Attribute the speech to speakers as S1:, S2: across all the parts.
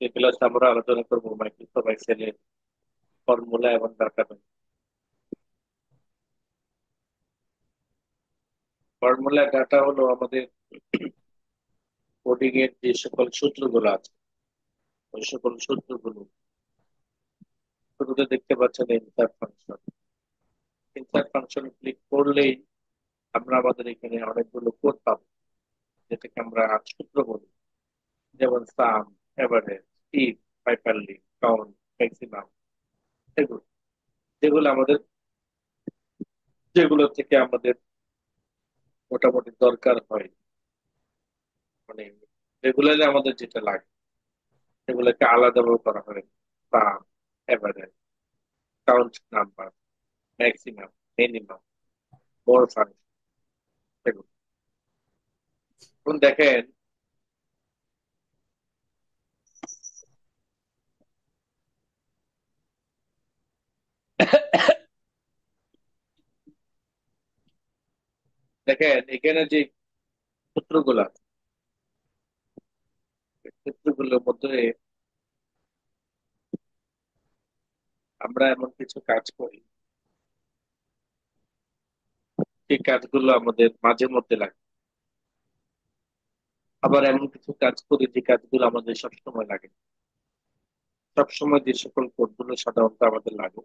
S1: আজকে ক্লাসে আমরা আলোচনা করবো মাইক্রোসফট এক্সেলের ফর্মুলা এবং ডাটা টাইপ। ফর্মুলা ডাটা হলো আমাদের কোডিং এর যে সকল সূত্রগুলো আছে, ওই সকল সূত্রগুলো শুরুতে দেখতে পাচ্ছেন insert function. Insert function click করলেই আমরা আমাদের এখানে অনেকগুলো কোড পাবো, যেটাকে আমরা সূত্র বলি। যেমন sum, average, if, hyperlink, count, maximum, এগুলো যেগুলো আমাদের যেগুলো থেকে আমাদের মোটামুটি দরকার হয়, মানে রেগুলারলি আমাদের যেটা লাগে সেগুলোকে আলাদাভাবে করা হয়। Sum, average, count number, maximum, minimum, more function, এগুলো। এখন দেখেন, দেখেন এখানে যে সূত্রগুলো আছে, এই সূত্রগুলোর মধ্যে আমরা এমন কিছু কাজ করি, সেই কাজগুলো আমাদের মাঝে মধ্যে লাগে। আবার এমন কিছু কাজ করি যে কাজগুলো আমাদের সবসময় লাগে। সবসময় যে সকল কোডগুলো সাধারণত আমাদের লাগে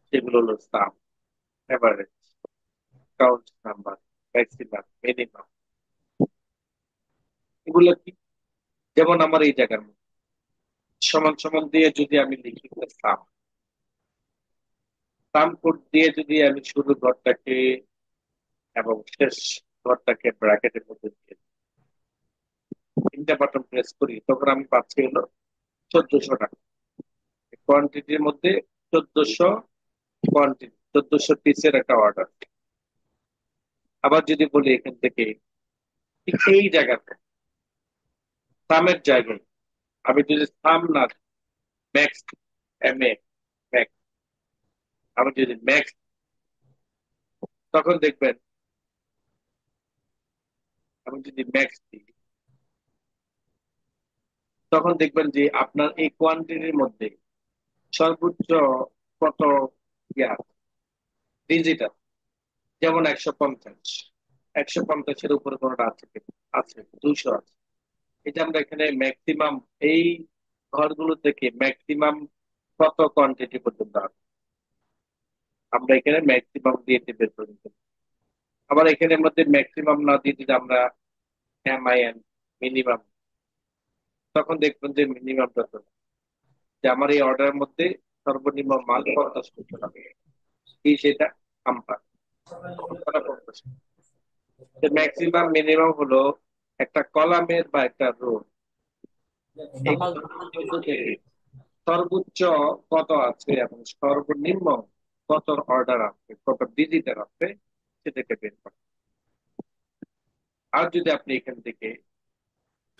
S1: সেগুলো হলো sum, average, count number, maximum, minimum. এগুলো কি? যেমন আমার এই জায়গার মধ্যে সমান সমান দিয়ে যদি আমি লিখি সাম, সাম কোড দিয়ে যদি আমি শুরু ঘরটাকে এবং শেষ ঘরটাকে ব্র্যাকেটের মধ্যে দিয়ে তিনটা বাটন প্রেস করি, তখন আমি পাচ্ছি হলো 1400 টাকা। কোয়ান্টিটির মধ্যে 1400, কোয়ান্টিটি 1400 পিসের একটা অর্ডার। আবার যদি বলি এখান থেকে ঠিক এই জায়গাতে সামের জায়গায় আমি যদি সাম না, ম্যাক্স, এম এ ম্যাক্স, আমি যদি ম্যাক্স, তখন দেখবেন, আমি যদি ম্যাক্স দিই তখন দেখবেন যে আপনার এই কোয়ান্টিটির মধ্যে সর্বোচ্চ কত ইয়া ডিজিটাল। যেমন 150, 150-এর উপরে কোনটা আছে কিনা? আছে, 200 আছে। এটা আমরা এখানে ম্যাক্সিমাম, এই ঘরগুলো থেকে ম্যাক্সিমাম কত কোয়ান্টিটি পর্যন্ত আছে আমরা এখানে ম্যাক্সিমাম দিয়ে বের করে নিতে পারি। আবার এখানের মধ্যে ম্যাক্সিমাম না দিয়ে যদি আমরা এমআইএন, মিনিমাম, তখন দেখবেন যে মিনিমাম কত, যে আমার এই অর্ডারের মধ্যে সর্বনিম্ন মাল 50 টাকা, কি সেটা আমপান কতটা 50। ম্যাক্সিমাম মিনিমাম হলো একটা কলামের বা একটা রো, এই কলামের মধ্যে থেকে সর্বোচ্চ কত আছে এবং সর্বনিম্ন কত অর্ডার আছে, কত ডিজিটের আছে, সেটাকে বের করে। আর যদি আপনি এখান থেকে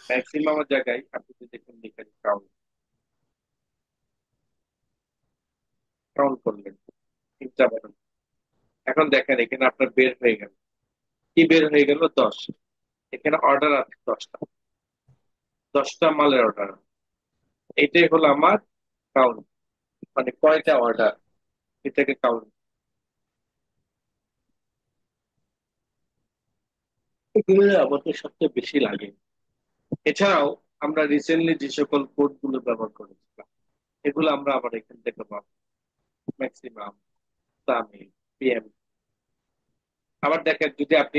S1: ম্যাক্সিমামের জায়গায় আপনি যদি এখানে লিখেন কাউন্ট, কাউন্ট করলেন তিনটা বাটন, এখন দেখেন এখানে আপনার বের হয়ে গেল, কি বের হয়ে গেল? 10। এখানে অর্ডার আছে 10টা, 10টা মালের অর্ডার। এটাই হলো আমার কাউন্ট, মানে কয়টা অর্ডার, এটাকে কাউন্ট। এগুলো আমাদের সবচেয়ে বেশি লাগে। এছাড়াও আমরা রিসেন্টলি যে সকল কোড গুলো ব্যবহার করেছিলাম, এগুলো আমরা আবার এখান থেকে পাবো। ম্যাক্সিমাম, সামি, পিএম। আবার দেখেন, যদি আপনি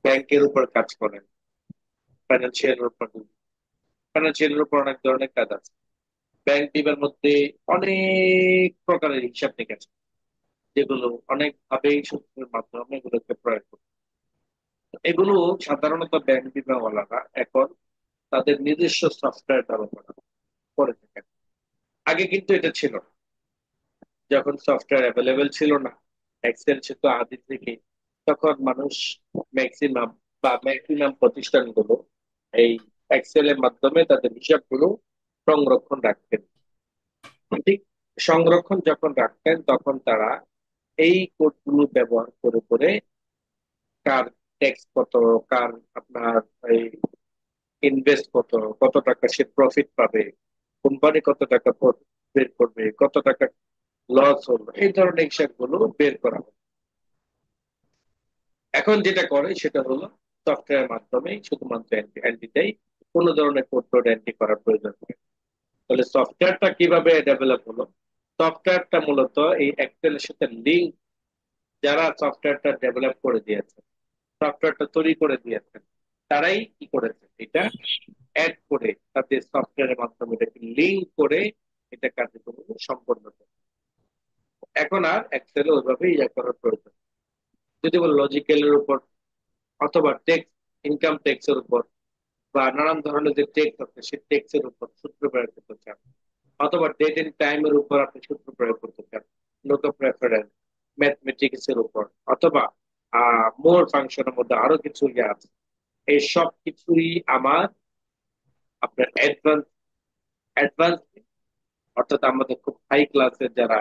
S1: ব্যাংকের উপর কাজ করেন, ফাইন্যান্সিয়াল উপর, ফাইন্যান্সিয়ালের উপর অনেক ধরনের কাজ আছে। ব্যাংক টিমের মধ্যে অনেক প্রকারের হিসাব নিকাশ, যেগুলো অনেক ভাবে সূত্রের মাধ্যমে এগুলোকে প্রয়োগ করে। এগুলো সাধারণত ব্যাংক বিমাওয়ালারা এখন তাদের নিজস্ব সফটওয়্যার ব্যবহার করে থাকেন। আগে কিন্তু এটা ছিল না। যখন সফটওয়্যার অ্যাভেলেবেল ছিল না, এক্সেল ছিল আদি থেকে, তখন মানুষ ম্যাক্সিমাম বা ম্যাক্সিমাম প্রতিষ্ঠানগুলো এই এক্সেল এর মাধ্যমে তাদের হিসাবগুলো সংরক্ষণ রাখতেন। ঠিক, সংরক্ষণ যখন রাখতেন তখন তারা এই কোডগুলো ব্যবহার করে করে কার ট্যাক্স কত, কার আপনার এই ইনভেস্ট কত, কত টাকা সে প্রফিট পাবে, কোম্পানি কত টাকা বের করবে, কত টাকা লস হলো, এই ধরনের হিসাবগুলো বের করা হয়। এখন যেটা করে সেটা হলো সফটওয়্যারের মাধ্যমে শুধুমাত্র এন্ট্রি দেয়, কোনো ধরনের কোড টোড এন্ট্রি করার প্রয়োজন নেই। তাহলে সফটওয়্যারটা কিভাবে ডেভেলপ হলো? সফটওয়্যারটা মূলত এই এক্সেলের সাথে লিঙ্ক, যারা সফটওয়্যারটা ডেভেলপ করে দিয়েছে, সফটওয়্যারটা তৈরি করে দিয়েছেন, তারাই কি করেছে, এটা অ্যাড করে তাদের সফটওয়্যারের মাধ্যমে এটাকে লিঙ্ক করে এটা কার্যক্রম সম্পন্ন করে। এখন আর এক্সেলে ওইভাবে ইয়া করার প্রয়োজন নেই। যদি বল লজিক্যালের উপর অথবা টেক্সট, ইনকাম ট্যাক্স এর উপর বা নানান ধরনের যে টেক্সট আছে সেই টেক্সট এর উপর সূত্র প্রয়োগ করতে চান, অথবা ডেট এন্ড টাইম এর উপর আপনি সূত্র প্রয়োগ করতে চান, লোকাল প্রেফারেন্স, ম্যাথমেটিক্স এর উপর, অথবা মোর ফাংশনের মধ্যে আরো কিছু ইয়ে আছে, এই সব কিছুই আমার আপনার অ্যাডভান্স অ্যাডভান্স অর্থাৎ আমাদের খুব হাই ক্লাসের যারা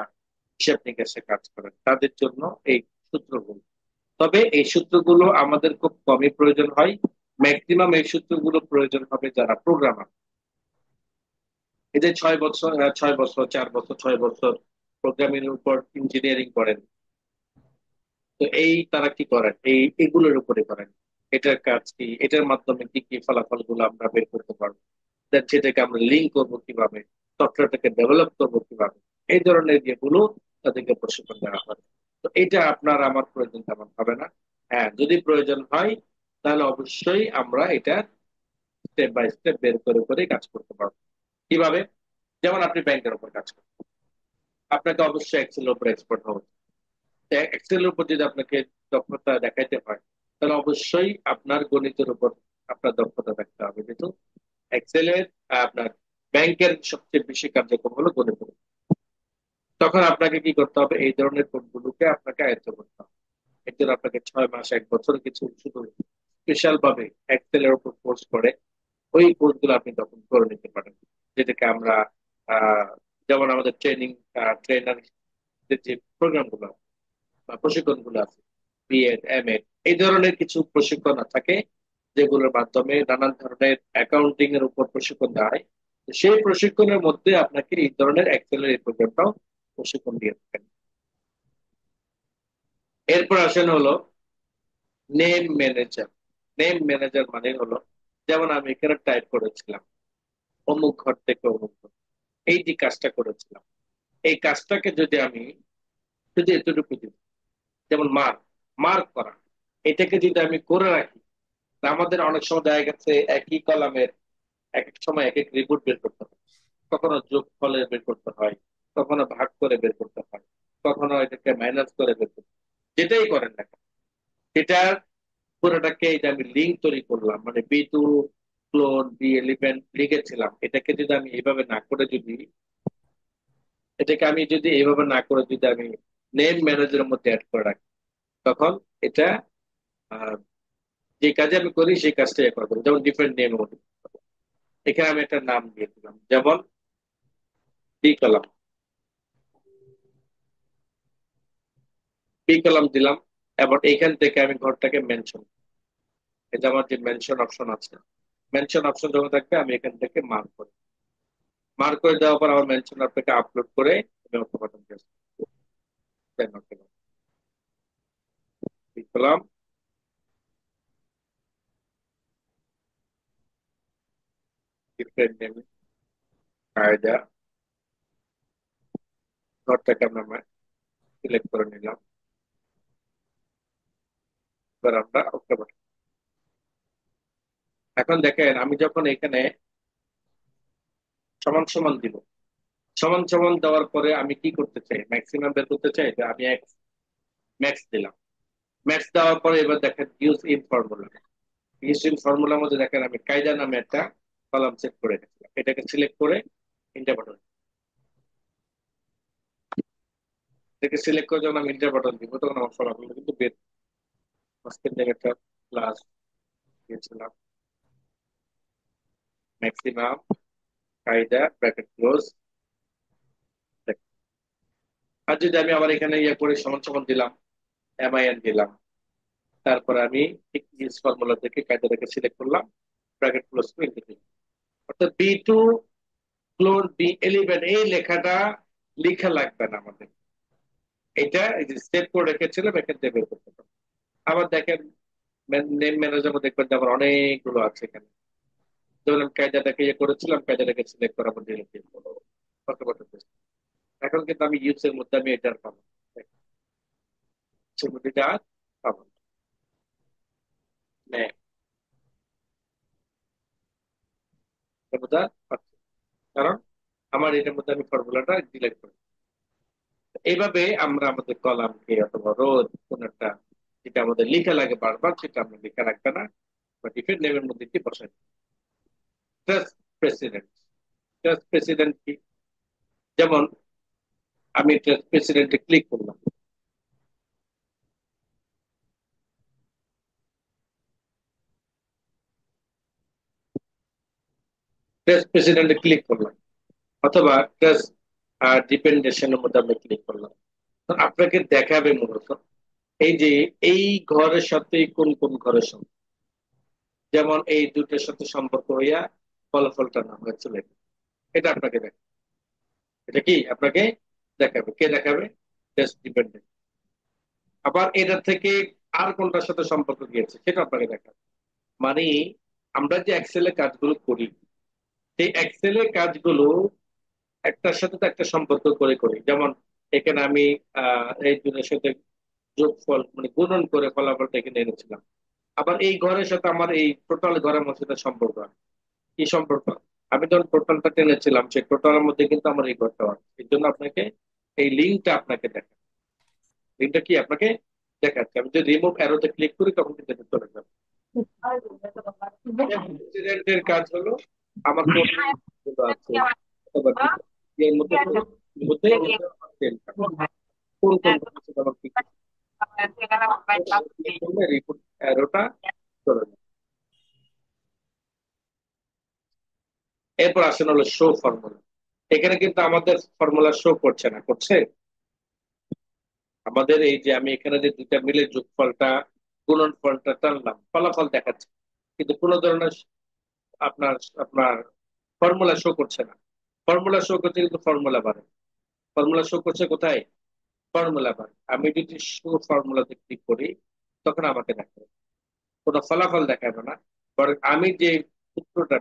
S1: হিসাব নিকাশে কাজ করেন তাদের জন্য এই সূত্রগুলো। তবে এই সূত্রগুলো আমাদের খুব কমই প্রয়োজন হয়। ম্যাক্সিমাম এই সূত্রগুলো প্রয়োজন হবে যারা প্রোগ্রামার, এই যে 6 বছর, 6 বছর, 4 বছর, 6 বছর প্রোগ্রামিং এর উপর ইঞ্জিনিয়ারিং করেন, তো এই তারা কি করেন, এই এগুলোর উপরে করেন। এটার কাজ কি, এটার মাধ্যমে কি কি ফলাফল গুলো আমরা বের করতে পারবো, then সেটাকে আমরা লিঙ্ক করবো কিভাবে, সফটওয়্যারটাকে ডেভেলপ করবো কিভাবে, এই ধরনের যেগুলো তাদেরকে প্রশিক্ষণ দেওয়া হয়। তো এটা আপনার আমার প্রয়োজন তেমন হবে না। হ্যাঁ, যদি প্রয়োজন হয় তাহলে অবশ্যই আমরা এটা স্টেপ বাই স্টেপ বের করে করে কাজ করতে পারবো। কিভাবে? যেমন আপনি ব্যাংকের উপর কাজ করেন, আপনাকে অবশ্যই এক্সেল এর উপর এক্সপার্ট হওয়া উচিত। এক্সেল এর উপর যদি আপনাকে দক্ষতা দেখাইতে হয় তাহলে অবশ্যই আপনার গণিতের উপর আপনার দক্ষতা থাকতে হবে, যেহেতু এক্সেল এর আপনার ব্যাংকের সবচেয়ে বেশি কার্যক্রম হলো গণিত। তখন আপনাকে কি করতে হবে, এই ধরনের কোডগুলোকে আপনাকে আয়ত্ত করতে হবে। এর জন্য আপনাকে 6 মাস 1 বছর কিছু শুধু স্পেশাল ভাবে এক্সেল এর উপর কোর্স করে ওই কোর্স গুলো আপনি তখন করে নিতে পারেন, যেটাকে আমরা আহ যেমন আমাদের ট্রেনার যে প্রোগ্রাম গুলো বা প্রশিক্ষণ গুলো আছে, বিএড, এমএড, এই ধরনের কিছু প্রশিক্ষণ থাকে যেগুলোর মাধ্যমে নানান ধরনের অ্যাকাউন্টিং এর উপর প্রশিক্ষণ দেওয়া হয়। তো সেই প্রশিক্ষণের মধ্যে আপনাকে এই ধরনের এক্সেলের এই প্রোগ্রামটাও প্রশিক্ষণ দিয়ে থাকেন। এরপর আসেন হলো নেম ম্যানেজার। নেম ম্যানেজার মানে হলো, যেমন আমি এখানে টাইপ করেছিলাম অমুক ঘর থেকে অমুক ঘর, এই যে কাজটা করেছিলাম, এই কাজটাকে যদি আমি শুধু এতটুকু দিই, যেমন মার্ক, মার্ক করা, এটাকে যদি আমি করে রাখি, তা আমাদের অনেক সময় দেখা গেছে একই কলামের এক এক সময় এক এক রিপোর্ট বের করতে হয়। কখনো যোগ ফলে বের করতে হয়, কখনো ভাগ করে বের করতে হয়, কখনো এটাকে মাইনাস করে বের করতে হয়। যেটাই করেন না কেন, সেটার পুরোটাকে এই যে আমি লিঙ্ক তৈরি করলাম, মানে বি2 ক্লোন বি11 লিখেছিলাম, এটাকে যদি আমি এইভাবে না করে যদি এটাকে আমি যদি এইভাবে না করে যদি আমি নেম ম্যানেজারের মধ্যে অ্যাড করে রাখি, তখন এটা আহ, যে কাজে আমি করি সেই কাজটাই করবো। যেমন ডিফারেন্ট নেম, এখানে আমি একটা নাম দিয়ে দিলাম, যেমন বি কলাম, বি কলাম দিলাম। এবং এইখান থেকে আমি ঘরটাকে মেনশন, এটা আমার যে মেনশন অপশন আছে, মেনশন অপশন যখন থাকবে আমি এখান থেকে মার্ক করি, মার্ক করে দেওয়ার পর আমার মেনশন আপনাকে আপলোড করে আমি ওকে বাটন প্রেস করলাম, ডিফারেন্ট নেম, কায়দা, ঘরটাকে আমরা সিলেক্ট করে নিলাম। এবার আমরা ওকে বাটন। এখন দেখেন আমি যখন এখানে সমান সমান দিব, সমান সমান দেওয়ার পরে আমি কি করতে চাই, ম্যাক্সিমাম বের করতে চাই, যে আমি এক্স ম্যাক্স দিলাম। ম্যাক্স দেওয়ার পরে এবার দেখেন use in formula, use in ফর্মুলার মধ্যে দেখেন আমি কায়দা নামে একটা কলাম সেট করে রেখেছিলাম, এটাকে সিলেক্ট করে ইন্টার বাটন, এটাকে সিলেক্ট করে যখন আমি ইন্টার বাটন দিব তখন আমার ফলাফল কিন্তু বের, মাঝখান থেকে একটা প্লাস দিয়েছিলাম, ম্যাক্সিমাম কায়দা ব্র্যাকেট ক্লোজ। আর যদি আমি আবার এখানে ইয়ে করে সমান সমান দিলাম, এমআইএন দিলাম, তারপর আমি ঠিক ইউজ ফর্মুলা থেকে কায়দাটাকে সিলেক্ট করলাম, ব্র্যাকেট ক্লোজ করে ইন্টু 3। অর্থাৎ B2 ক্লোন B11 এই লেখাটা লিখা লাগবে না আমাদের। এটা এই যে সেভ করে রেখেছিলাম, এখান থেকে বের করতে পারবো। আবার দেখেন নেম ম্যানেজারও দেখবেন যে আমার অনেকগুলো আছে এখানে। যেমন আমি কায়দাটাকে ইয়ে করেছিলাম, কায়দাটাকে সিলেক্ট করার পর ডিলিট দিয়ে দেবো। কত কত পেয়েছি। এখন কিন্তু আমি ইউজের মধ্যে আমি এটা আর পাবো না। ইউজের মধ্যে এটা আর পাবো না। হ্যাঁ, এটা বোঝা পারছি। কারণ আমার এটার মধ্যে আমি ফর্মুলাটা ডিলিট করি। এইভাবে আমরা আমাদের কলামকে অথবা রোজ কোন একটা যেটা আমাদের লিখা লাগে বারবার, সেটা আমরা লিখা রাখবে না, বা ডিফেন্ট নেমের মধ্যে কি বসাই। Trust president. ট্রাস্ট প্রেসিডেন্ট কি? যেমন আমি ট্রাস্ট প্রেসিডেন্টে ক্লিক করলাম। ট্রাস্ট প্রেসিডেন্টে ক্লিক করলাম, অথবা ট্রাস্ট ডিপেন্ডেশনের মধ্যে আমরা ক্লিক করলাম। তো আপনাকে দেখাবে মূলত এই যে এই ঘরের সাথে কোন কোন ঘরের সম্পর্ক। যেমন এই দুটোর সাথে সম্পর্ক হইয়া ফলাফলটা না হয়েছিল, এটা আপনাকে দেখাবে। এটা কি আপনাকে দেখাবে? কে দেখাবে? Test dependent. আবার এটা থেকে আর কোনটার সাথে সম্পর্ক গিয়েছে সেটা আপনাকে দেখাবে। মানে আমরা যে এক্সেলে কাজগুলো করি, সেই এক্সেলে কাজগুলো একটার সাথে তো একটা সম্পর্ক করে করি। যেমন এখানে আমি এই দুটোর সাথে যোগফল মানে গুণন করে ফলাফলটা এখানে এনেছিলাম। আবার এই ঘরের সাথে আমার এই টোটাল ঘরের মধ্যে সাথে সম্পর্ক আছে। কি সম্পর্ক? আমি যখন টোটালটা টেনেছিলাম, সেই টোটালের মধ্যে কিন্তু আমার এই ঘরটা আছে। এই জন্য আপনাকে এই লিঙ্কটা আপনাকে দেখা, লিঙ্কটা কি আপনাকে দেখাচ্ছে। আমি যদি রিমুভ অ্যারোতে ক্লিক করি তখন কিন্তু এটা চলে যাবে। প্রেসিডেন্টের কাজ হলো আমার কোন গুলো আছে অথবা এর মধ্যে কোন মধ্যে কোন কোন কিছু আমার কি করলে রিপোর্ট অ্যারোটা চলে যাবে। এরপর আসেন হলো শো ফর্মুলা। এখানে কিন্তু আমাদের ফর্মুলা শো করছে না, করছে আমাদের এই যে আমি এখানে যে দুইটা মিলে যোগফলটা গুণনফলটা টানলাম, ফলাফল দেখাচ্ছে, কিন্তু কোন ধরনের আপনার আপনার ফর্মুলা শো করছে না। ফর্মুলা শো করছে কিন্তু ফর্মুলা বাড়ে। ফর্মুলা শো করছে কোথায়? ফর্মুলা বাড়ে। আমি যদি শো ফর্মুলাতে ক্লিক করি তখন আমাকে দেখাবে, কোনো ফলাফল দেখাবে না। বরং আমি যে সূত্রটা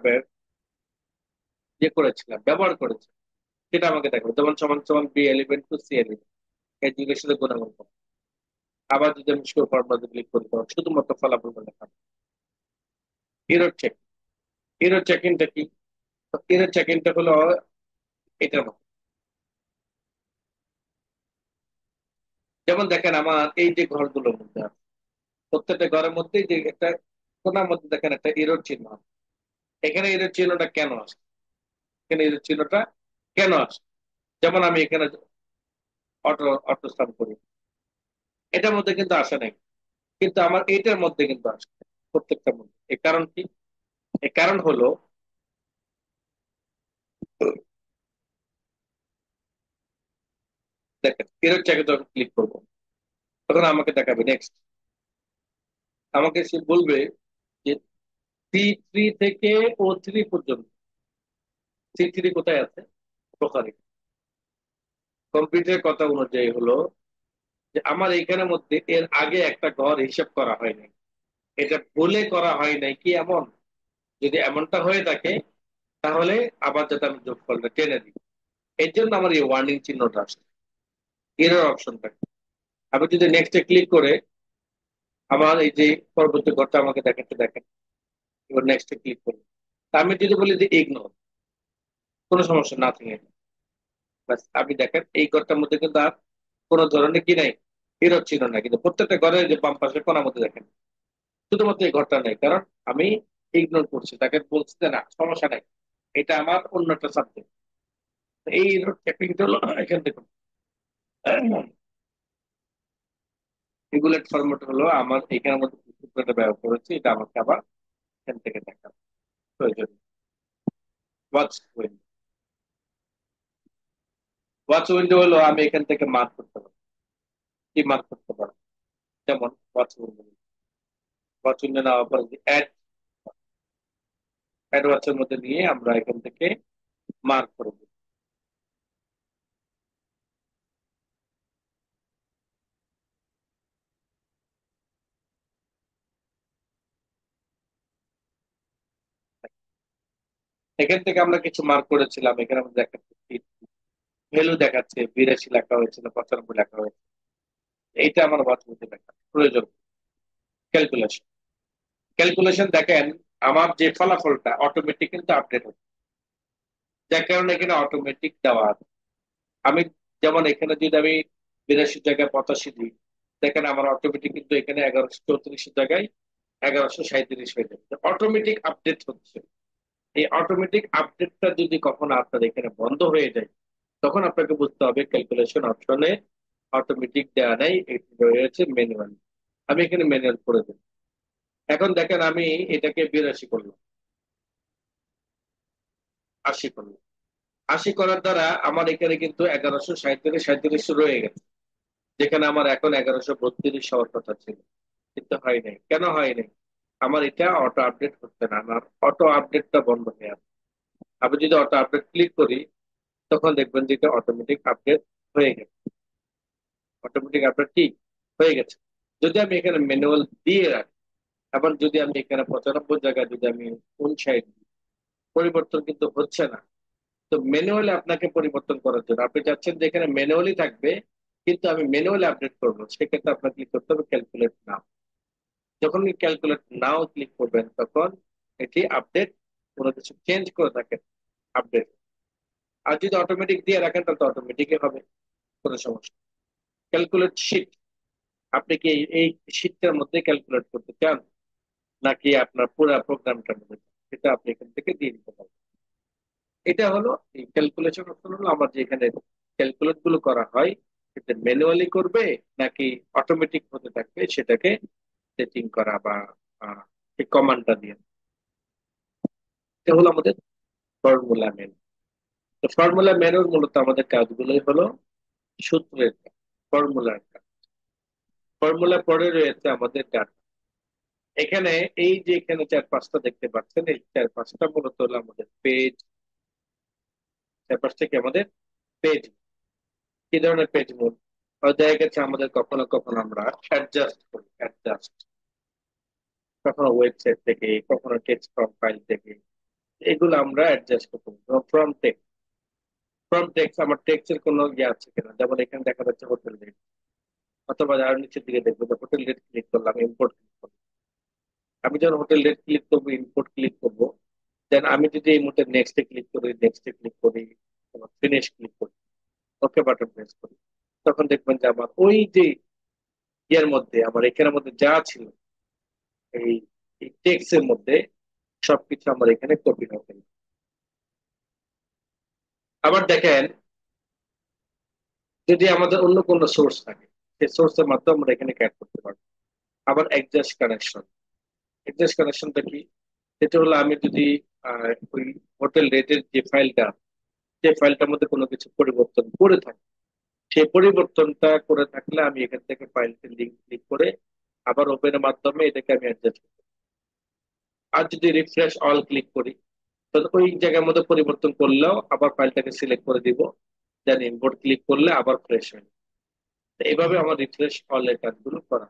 S1: যে করেছিলাম, ব্যবহার করেছি, সেটা আমাকে দেখাবে। যেমন সমান সমান B11 to C11, এই দুইটার সাথে গুণাগুণ করো। আবার যদি আমি শো ফর্মুলাতে ক্লিক করি তখন শুধুমাত্র ফলাফল দেখাবে। Error check. এরর চেকিংটা কি? এরর চেকিংটা হলো এটার মতো। যেমন দেখেন আমার এই যে ঘরগুলোর মধ্যে আছে, প্রত্যেকটা ঘরের মধ্যে যে একটা কোনার মধ্যে দেখেন একটা এরর চিহ্ন আছে। এখানে এরর চিহ্নটা কেন আসে? এখানে এরর চিহ্নটা কেন আসে? যেমন আমি এখানে অটো অটো স্টার্ট করি, এটার মধ্যে কিন্তু আসে নাই, কিন্তু আমার এইটার মধ্যে কিন্তু আসে, প্রত্যেকটার মধ্যে। এর কারণ কি? এর কারণ হলো দেখেন এরর চেকে যখন ক্লিক করবো তখন আমাকে দেখাবে নেক্সট। আমাকে সে বলবে যে C3 থেকে O3 পর্যন্ত। C3 কোথায় আছে? ওখানে। কম্পিউটারের কথা অনুযায়ী হলো যে আমার এইখানের মধ্যে এর আগে একটা ঘর হিসাব করা হয় নাই, এটা ভুলে করা হয় নাই কি এমন? যদি এমনটা হয়ে থাকে তাহলে আবার যাতে আমি যোগফলটা টেনে দিই। এর জন্য আমার এই ওয়ার্নিং চিহ্নটা আসে, এরর অপশনটা। আমি যদি নেক্সটে ক্লিক করে আমার এই যে পরবর্তী ঘরটা আমাকে দেখাতে দেখেন, এবার নেক্সটে ক্লিক করি। তা আমি যদি বলি যে ইগনোর, কোনো সমস্যা না থাকে, ব্যাস আপনি দেখেন এই ঘরটার মধ্যে কিন্তু আর কোনো ধরনের কি নাই, এরর চিহ্ন নাই। কিন্তু প্রত্যেকটা ঘরের যে বাম পাশের কোনার মধ্যে দেখেন শুধুমাত্র এই ঘরটা নেই, কারণ আমি ইগনোর করছি, তাকে বলছি যে না সমস্যা নাই, এটা আমার অন্য একটা সাবজেক্ট। এই টেকনিকটা হলো এখান থেকে রেগুলেট ফরম্যাট হলো আমার এখানের মধ্যে সূত্রটা ব্যবহার করেছি, এটা আমাকে আবার এখান থেকে দেখা প্রয়োজন। Watch window. ওয়াচ উইন্ডো হলো আমি এখান থেকে মার্ক করতে পারি। কি মার্ক করতে পারি? যেমন ওয়াচ উইন্ডো, ওয়াচ উইন্ডো নেওয়ার পর অ্যাড, অ্যাডভান্সের মধ্যে নিয়ে আমরা এখান থেকে মার্ক করব। এখান থেকে আমরা কিছু মার্ক করেছিলাম, এখানে আমরা দেখাচ্ছি ভ্যালু দেখাচ্ছে 82 লেখা হয়েছে না 95 লেখা হয়েছে, এইটা আমার বাছবিতে লেখা প্রয়োজন। ক্যালকুলেশন, ক্যালকুলেশন দেখেন, আমার যে ফলাফলটা অটোমেটিক কিন্তু আপডেট হচ্ছে, যার কারণে এখানে অটোমেটিক দেওয়া আছে। আমি যেমন এখানে যদি আমি 82 জায়গায় 85 দিই, দেখেন আমার অটোমেটিক কিন্তু এখানে 1134 জায়গায় 1137 হয়ে যাবে, অটোমেটিক আপডেট হচ্ছে। এই অটোমেটিক আপডেটটা যদি কখনো আপনার এখানে বন্ধ হয়ে যায়, তখন আপনাকে বুঝতে হবে ক্যালকুলেশন অপশনে অটোমেটিক দেওয়া নেই, এটি রয়েছে ম্যানুয়াল। আমি এখানে ম্যানুয়াল করে দেব। এখন দেখেন আমি এটাকে 82 করলাম, 80 করলাম। 80 করার দ্বারা আমার এখানে কিন্তু 1137 রয়ে গেছে, যেখানে আমার এখন 1132 হওয়ার কথা ছিল, কিন্তু হয় নাই। কেন হয় নাই? আমার এটা অটো আপডেট হচ্ছে না, আমার অটো আপডেটটা বন্ধ হয়ে আছে। আমি যদি অটো আপডেট ক্লিক করি, তখন দেখবেন যে এটা অটোমেটিক আপডেট হয়ে গেছে। অটোমেটিক আপডেট কি হয়ে গেছে। যদি আমি এখানে ম্যানুয়াল দিয়ে রাখি, আবার যদি আমি এখানে 95 জায়গায় যদি আমি 59 দিই, পরিবর্তন কিন্তু হচ্ছে না। তো ম্যানুয়ালি আপনাকে পরিবর্তন করার জন্য আপনি চাচ্ছেন যে এখানে ম্যানুয়ালি থাকবে, কিন্তু আমি ম্যানুয়ালি আপডেট করবো, সেক্ষেত্রে আপনাকে কি করতে হবে? ক্যালকুলেট নাও। যখন ক্যালকুলেট নাও ক্লিক করবেন, তখন এটি আপডেট, কোনো কিছু চেঞ্জ করে থাকেন আপডেট। আর যদি অটোমেটিক দিয়ে রাখেন, তাহলে তো অটোমেটিকই হবে, কোনো সমস্যা। ক্যালকুলেট শিট, আপনি কি এই শীটটার মধ্যে ক্যালকুলেট করতে চান, নাকি আপনার পুরো প্রোগ্রামটার মধ্যে চান? সেটা আপনি এখান থেকে দিয়ে দিতে পারবেন। এটা হলো এই ক্যালকুলেশন অপশন, হলো আমার যে এখানে ক্যালকুলেট গুলো করা হয়, সেটা ম্যানুয়ালি করবে নাকি অটোমেটিক হতে থাকবে, সেটাকে সেটিং করা বা এই কমান্ডটা দিয়ে। এটা হলো আমাদের ফর্মুলা মেনু। তো ফর্মুলা মেনুর মূলত আমাদের কাজগুলোই হলো সূত্রের কাজ, ফর্মুলার কাজ। ফর্মুলা পরে রয়েছে আমাদের ডাটা। এখানে এই যে এখানে 4-5টা দেখতে পাচ্ছেন, এই 4-5টা মূলত হলো আমাদের পেজ। 4-5টা কি আমাদের পেজ। কি ধরনের পেজ? মূল দেখা গেছে আমাদের কখনো কখনো আমরা অ্যাডজাস্ট করি, অ্যাডজাস্ট কখনো ওয়েবসাইট থেকে, কখনো টেক্সট ফ্রম ফাইল থেকে, এগুলো আমরা অ্যাডজাস্ট করি। ফ্রম টেক্সট, ফ্রম টেক্সট আমার টেক্সটের কোনো ইয়ে আছে কিনা, যেমন এখানে দেখা যাচ্ছে হোটেল রেট, অথবা আরো নিচের দিকে দেখবো যে হোটেল রেট ক্লিক করলাম, ইম্পোর্ট ক্লিক করলাম। আমি যখন হোটেল রেট ক্লিক করবো, ইম্পোর্ট ক্লিক করবো, দেন আমি যদি এই মুহূর্তে নেক্সটে ক্লিক করি, নেক্সটে ক্লিক করি, ফিনিশ ক্লিক করি, ওকে বাটন প্রেস করি, তখন দেখবেন যে আমার ওই যে ইয়ের মধ্যে, আমার এখানের মধ্যে যা ছিল এই টেক্সট এর মধ্যে, সবকিছু আমার এখানে কপি হবে। আবার দেখেন, যদি আমাদের অন্য কোনো সোর্স থাকে, সেই সোর্সের মাধ্যমে আমরা এখানে অ্যাড করতে পারবো। আবার অ্যাডজাস্ট কানেকশন, অ্যাডজাস্ট কানেকশনটা কি? সেটা হলো আমি যদি ওই হোটেল রেটের যে ফাইলটা, সেই ফাইলটার মধ্যে কোনো কিছু পরিবর্তন করে থাকি, সেই পরিবর্তনটা করে থাকলে আমি এখান থেকে ফাইলটি লিঙ্ক ক্লিক করে আবার ওপেনের মাধ্যমে এটাকে আমি অ্যাডজাস্ট করতে পারি। আর যদি রিফ্রেশ অল ক্লিক করি, তো ওই জায়গার মধ্যে পরিবর্তন করলেও আবার ফাইলটাকে সিলেক্ট করে দিব, দেন ইম্পোর্ট ক্লিক করলে আবার ফ্রেশ হয়ে যাবে। তো এইভাবে আমার রিফ্রেশ অল এর কাজগুলো করা।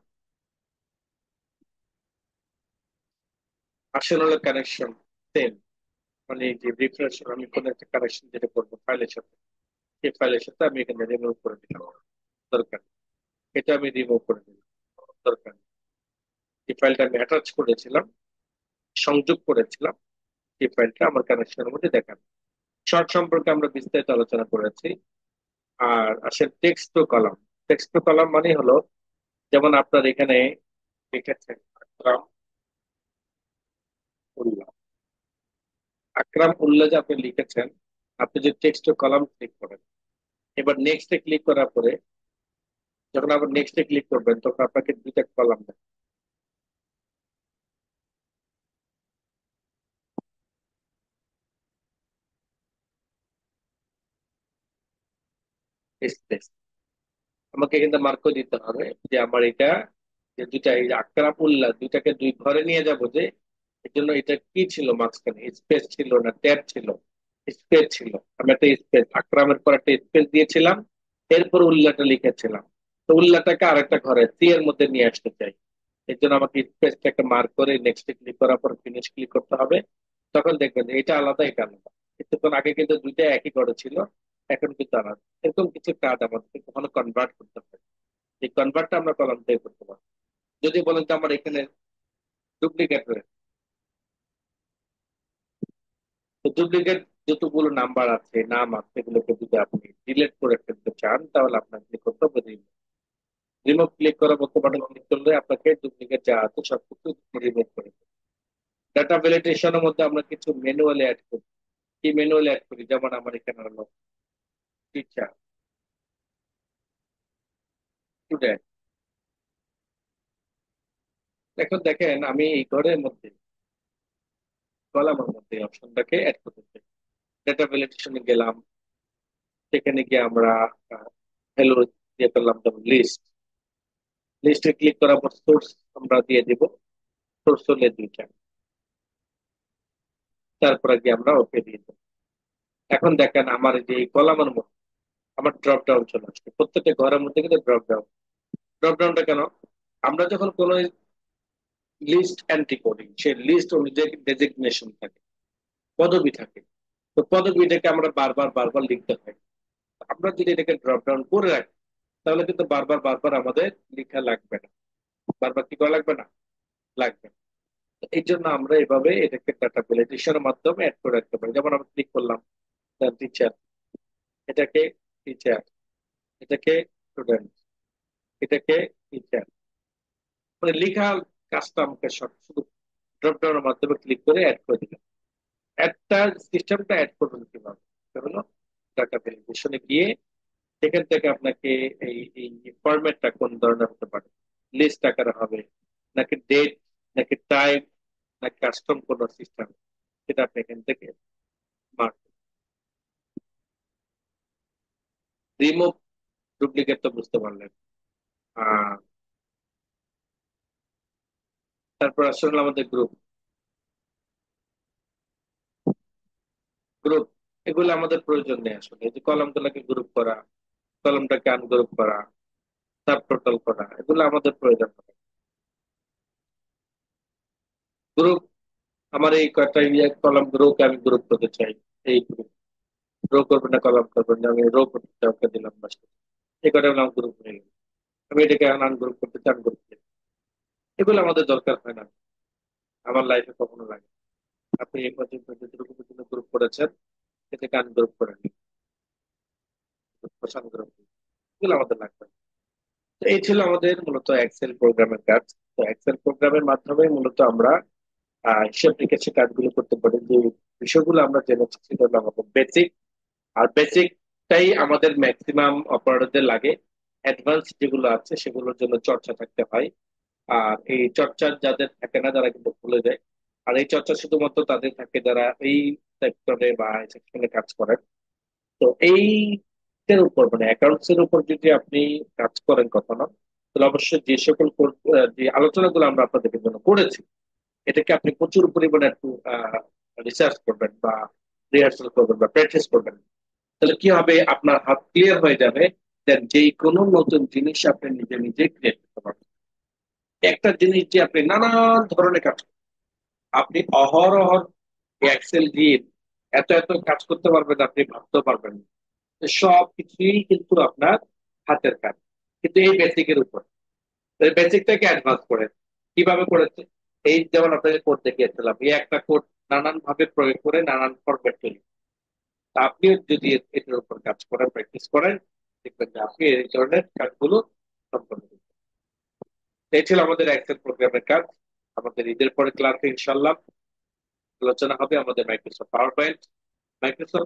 S1: আসলে হলো কানেকশন সেম, মানে এই যে রিফ্রেশ, আমি কোনো একটা কানেকশন যেটা করবো ফাইলের সাথে, সেই ফাইলের সাথে আমি এখানে রিমুভ করে দিলাম, দরকার নেই। এটা আমি রিমুভ করে দিলাম, দরকার নেই। এই ফাইলটা আমি অ্যাটাচ করেছিলাম, সংযোগ করেছিলাম, এই ফাইলটা আমার কানেকশনের মধ্যে দেখাবে। শর্ট সম্পর্কে আমরা বিস্তারিত আলোচনা করেছি। আর আসলে text to column, text to column মানে হলো, যেমন আপনার এখানে লিখেছেন আকরাম উল্লাহ, আকরাম উল্লাহ যে আপনি লিখেছেন, আপনি যে টেক্সট টু কলাম ক্লিক করেন, এবার নেক্সটে ক্লিক করার পরে যখন আবার নেক্সটে ক্লিক করবেন, তখন আপনাকে দুইটা কলাম দেবে, স্পেস। আমাকে কিন্তু মার্কও দিতে হবে যে আমার এটা, যে দুইটা এই যে আকরাম উল্লাহ, দুইটাকে দুই ঘরে নিয়ে যাবো যে এই জন্য এটা কি ছিল মাঝখানে, স্পেস ছিল না ট্যাব ছিল? স্পেস ছিল। আমি একটা স্পেস, আকরামের পর একটা স্পেস দিয়েছিলাম, এরপর উল্লাটা লিখেছিলাম। তো উল্লাটাকে আরেকটা ঘরে সি এর মধ্যে নিয়ে আসতে চাই। এর জন্য আমাকে স্পেসটা একটা মার্ক করে নেক্সট ক্লিক করার পর ফিনিশ ক্লিক করতে হবে। তখন দেখবেন যে এটা আলাদা, এটা আলাদা। কিছুক্ষণ আগে কিন্তু দুইটা একই ঘরে ছিল, এখন কিন্তু আলাদা। এরকম কিছু কাজ আমাদেরকে কখনো কনভার্ট করতে হবে। এই কনভার্টটা আমরা কলাম থেকে করতে পারবো। যদি বলেন যে আমার এখানে ডুপ্লিকেট রয়েছে, তো ডুপ্লিকেট যতগুলো নাম্বার আছে, নাম আছে, এগুলোকে যদি আপনি ডিলিট করে ফেলতে চান, তাহলে আপনাকে কি করতে হবে? রিমুভ ক্লিক করা মতো বাটন ক্লিক করলে আপনাকে ডুপ্লিকেট যা আছে সবকিছু রিমুভ করে দেবে। ডাটা ভ্যালিডেশনের মধ্যে আমরা কিছু ম্যানুয়ালি অ্যাড করি। কি ম্যানুয়ালি অ্যাড করি? যেমন আমার এখানে হলো টিচার, স্টুডেন্ট। এখন দেখেন আমি এই ঘরের মধ্যে, কলামের মধ্যে অপশনটাকে অ্যাড করতে চাই। ডাটা ভ্যালিডেশনে গেলাম, সেখানে গিয়ে আমরা হ্যালো দিয়ে ফেললাম, যেমন লিস্ট। লিস্টে ক্লিক করার পর সোর্স আমরা দিয়ে দিব, সোর্স হলে দুইটা। তারপরে গিয়ে আমরা ওকে দিয়ে দেবো। এখন দেখেন আমার এই যে এই কলামের মধ্যে আমার ড্রপ ডাউন চলে আসছে, প্রত্যেকটা ঘরের মধ্যে কিন্তু ড্রপ ডাউন। ড্রপ ডাউনটা কেন? আমরা যখন কোন লিস্ট এন্ট্রি করি, সেই লিস্ট অনুযায়ী ডেজিগনেশন থাকে, পদবি থাকে। তো পদবিটাকে আমরা বারবার বারবার লিখতে হয়। আমরা যদি এটাকে ড্রপ ডাউন করে রাখি, তাহলে কিন্তু বারবার বারবার আমাদের লেখা লাগবে না। বারবার কি করা লাগবে না? লাগবে না। তো এই জন্য আমরা এভাবে এটাকে ডাটা ভ্যালিডেশনের মাধ্যমে অ্যাড করে রাখতে পারি। যেমন আমরা ক্লিক করলাম টিচার, এটাকে টিচার, এটাকে স্টুডেন্ট, এটাকে টিচার, মানে লেখা কাজটা আমাকে সব শুধু ড্রপ ডাউনের মাধ্যমে ক্লিক করে অ্যাড করে দিলাম। একটা সিস্টেমটা অ্যাড করবেন কিভাবে? সেটা হলো ডাটা ভ্যালিডেশনে গিয়ে সেখান থেকে আপনাকে এই এই ফরম্যাটটা কোন ধরনের হতে পারে, লিস্ট আকারে হবে, নাকি ডেট, নাকি টাইপ, নাকি কাস্টম কোন সিস্টেম, সেটা আপনি এখান থেকে মার্ক। রিমুভ ডুপ্লিকেট তো বুঝতে পারলেন। আহ তারপর আসলে আমাদের গ্রুপ, গ্রুপ এগুলো আমাদের প্রয়োজন নেই আসলে। এই যে কলামগুলোকে গ্রুপ করা, কলামটাকে আনগ্রুপ করা, সাব টোটাল করা, এগুলো আমাদের প্রয়োজন হবে। গ্রুপ, আমার এই কয়টা ইয়ে কলাম গ্রুপকে আমি গ্রুপ করতে চাই। এই গ্রুপ রো করবেন না কলাম করবেন না, আমি রো করতে চাই, ওকে দিলাম বাস। এই কয়টা হলো গ্রুপ হয়ে গেল। আমি এটাকে এখন আনগ্রুপ করতে চান, গ্রুপ। এগুলো আমাদের দরকার হয় না, আমার লাইফে কখনো লাগে না। আপনি এই পর্যন্ত যতটুকু পর্যন্ত গ্রুপ করেছেন, এটাকে আনগ্রুপ করে নিন, প্রশান্ত গ্রুপ, এগুলো আমাদের লাগবে না। তো এই ছিল আমাদের মূলত এক্সেল প্রোগ্রামের কাজ। তো এক্সেল প্রোগ্রামের মাধ্যমে মূলত আমরা হিসাব নিকেশের কাজগুলো করতে পারি। যে বিষয়গুলো আমরা জেনেছি সেটা হলো আমাদের বেসিক। আর বেসিকটাই আমাদের ম্যাক্সিমাম অপারেটরদের লাগে। অ্যাডভান্স যেগুলো আছে সেগুলোর জন্য চর্চা থাকতে হয়। আর এই চর্চা যাদের থাকে না, তারা কিন্তু ভুলে যায়। আর এই চর্চা শুধুমাত্র তাদের থাকে যারা এই সেক্টরে বা এই সেকশনে কাজ করেন। তো এইটার উপর, মানে অ্যাকাউন্টস এর উপর যদি আপনি কাজ করেন কখনো, তাহলে অবশ্যই যে সকল যে আলোচনাগুলো আমরা আপনাদের জন্য করেছি, এটাকে আপনি প্রচুর পরিমাণে একটু রিসার্চ করবেন বা রিহার্সাল করবেন বা প্র্যাকটিস করবেন। তাহলে কি হবে? আপনার হাত ক্লিয়ার হয়ে যাবে। দেন যে কোনো নতুন জিনিস আপনি নিজে নিজে ক্রিয়েট করতে পারবেন। একটা জিনিস যে আপনি নানান ধরনের কাজ করবেন, আপনি অহরহ এক্সেল দিয়ে এত এত কাজ করতে পারবেন, আপনি ভাবতে পারবেন না। তো সব কিছুই কিন্তু আপনার হাতের কাজ, কিন্তু এই বেসিকের উপর। বেসিকটাকে অ্যাডভান্স করে কিভাবে করেছে? এই যেমন আপনাকে কোড দেখিয়েছিলাম, এই একটা কোড নানান ভাবে প্রয়োগ করে নানান ফরম্যাট তৈরি। তা আপনিও যদি এটার উপর কাজ করেন, প্র্যাকটিস করেন, দেখবেন যে আপনি এই ধরনের কাজগুলো সম্পন্ন করবেন। এই ছিল আমাদের এক্সেল প্রোগ্রামের কাজ। আমাদের ঈদের পরে ক্লাসে ইনশাল্লাহ আলোচনা হবে আমাদের মাইক্রোসফট পাওয়ার পয়েন্ট, মাইক্রোসফট